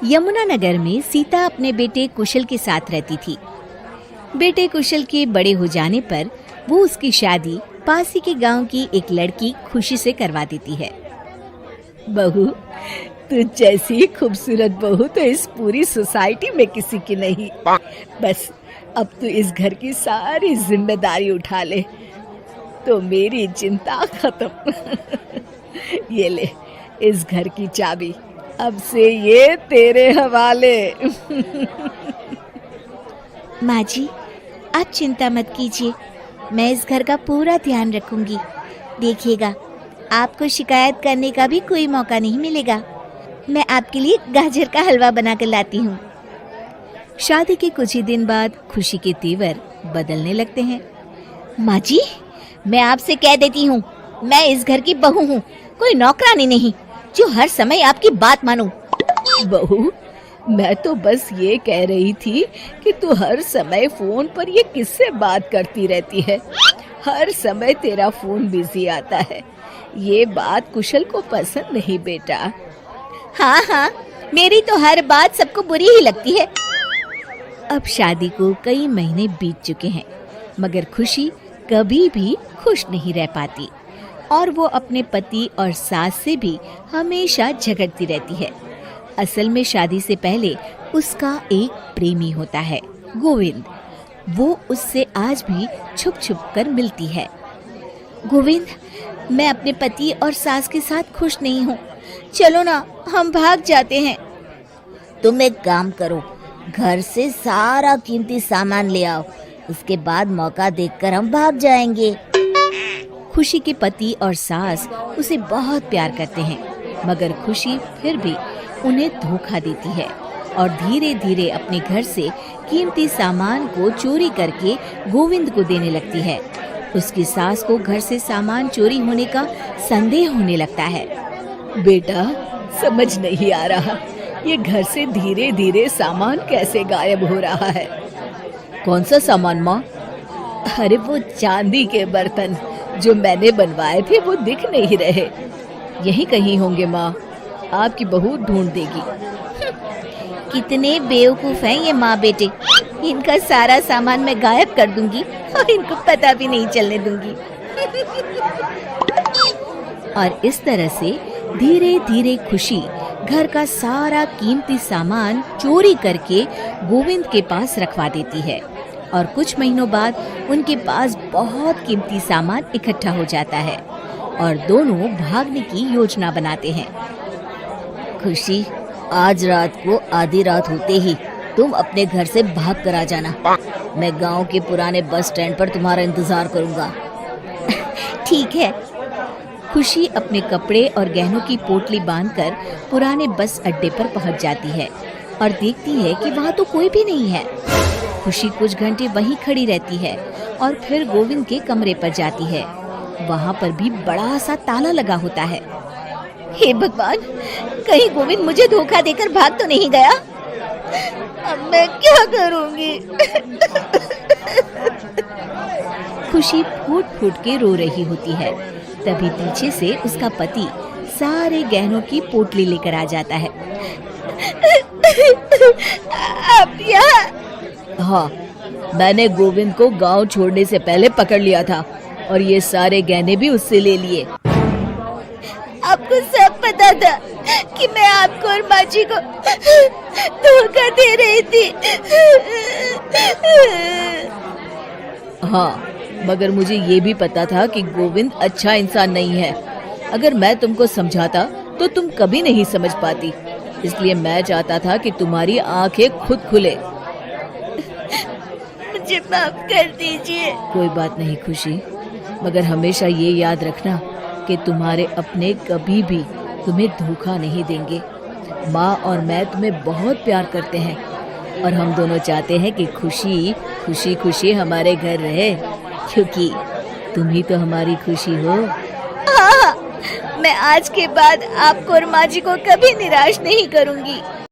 यमुना नगर में सीता अपने बेटे कुशल के साथ रहती थी। बेटे कुशल के बड़े हो जाने पर वो उसकी शादी पास ही के गांव की एक लड़की खुशी से करवा देती है। बहू, तू जैसी खूबसूरत बहू तो इस पूरी सोसाइटी में किसी की नहीं। बस अब तू इस घर की सारी जिम्मेदारी उठा ले तो मेरी चिंता खत्म। ये ले इस घर की चाबी, अब से ये तेरे हवाले। माँ जी, आप चिंता मत कीजिए, मैं इस घर का पूरा ध्यान रखूंगी। देखिएगा, आपको शिकायत करने का भी कोई मौका नहीं मिलेगा। मैं आपके लिए गाजर का हलवा बनाकर लाती हूँ। शादी के कुछ ही दिन बाद खुशी के तेवर बदलने लगते हैं। माँ जी, मैं आपसे कह देती हूँ, मैं इस घर की बहू हूँ, कोई नौकरानी नहीं जो हर समय आपकी बात मानूं। बहू, मैं तो बस ये कह रही थी कि तू हर समय फोन पर ये किससे बात करती रहती है। हर समय तेरा फोन बिजी आता है। ये बात कुशल को पसंद नहीं बेटा। हाँ हाँ, मेरी तो हर बात सबको बुरी ही लगती है। अब शादी को कई महीने बीत चुके हैं, मगर खुशी कभी भी खुश नहीं रह पाती और वो अपने पति और सास से भी हमेशा झगड़ती रहती है। असल में शादी से पहले उसका एक प्रेमी होता है, गोविंद। वो उससे आज भी छुप छुप कर मिलती है। गोविंद, मैं अपने पति और सास के साथ खुश नहीं हूँ, चलो ना हम भाग जाते हैं। तुम एक काम करो, घर से सारा कीमती सामान ले आओ, उसके बाद मौका देखकर हम भाग जाएंगे। खुशी के पति और सास उसे बहुत प्यार करते हैं, मगर खुशी फिर भी उन्हें धोखा देती है और धीरे धीरे अपने घर से कीमती सामान को चोरी करके गोविंद को देने लगती है। उसकी सास को घर से सामान चोरी होने का संदेह होने लगता है। बेटा, समझ नहीं आ रहा, ये घर से धीरे धीरे सामान कैसे गायब हो रहा है। कौन सा सामान माँ? अरे वो चांदी के बर्तन जो मैंने बनवाए थे वो दिख नहीं रहे। यहीं कहीं होंगे माँ, आपकी बहू ढूंढ देगी। कितने बेवकूफ हैं ये माँ बेटे, इनका सारा सामान मैं गायब कर दूंगी और इनको पता भी नहीं चलने दूंगी। और इस तरह से धीरे धीरे खुशी घर का सारा कीमती सामान चोरी करके गोविंद के पास रखवा देती है और कुछ महीनों बाद उनके पास बहुत कीमती सामान इकट्ठा हो जाता है और दोनों भागने की योजना बनाते हैं। खुशी, आज रात को आधी रात होते ही तुम अपने घर से भाग कर आ जाना। मैं गांव के पुराने बस स्टैंड पर तुम्हारा इंतजार करूंगा। ठीक है। खुशी अपने कपड़े और गहनों की पोटली बांधकर पुराने बस अड्डे पर पहुंच जाती है और देखती है कि वहां तो कोई भी नहीं है। खुशी कुछ घंटे वहीं खड़ी रहती है और फिर गोविंद के कमरे पर जाती है। वहां पर भी बड़ा सा ताला लगा होता है। हे भगवान, कहीं गोविंद मुझे धोखा देकर भाग तो नहीं गया। अब मैं क्या करूंगी? खुशी फूट फूट के रो रही होती है। तभी पीछे से उसका पति सारे गहनों की पोटली लेकर आ जाता है। आप यहाँ? हाँ, मैंने गोविंद को गांव छोड़ने से पहले पकड़ लिया था और ये सारे गहने भी उससे ले लिए। आपको सब पता था कि मैं आपको और माँ जी को धोखा दे रही थी। हाँ, मगर मुझे ये भी पता था कि गोविंद अच्छा इंसान नहीं है। अगर मैं तुमको समझाता तो तुम कभी नहीं समझ पाती, इसलिए मैं चाहता था कि तुम्हारी आंखें खुद खुले। मुझे माफ कर दीजिए। कोई बात नहीं खुशी, मगर हमेशा ये याद रखना कि तुम्हारे अपने कभी भी तुम्हें धोखा नहीं देंगे। माँ और मैं तुम्हें बहुत प्यार करते हैं और हम दोनों चाहते हैं कि खुशी खुशी खुशी हमारे घर रहे, क्योंकि तुम ही तो हमारी खुशी हो। हाँ, मैं आज के बाद आपको और माँ जी को कभी निराश नहीं करूँगी।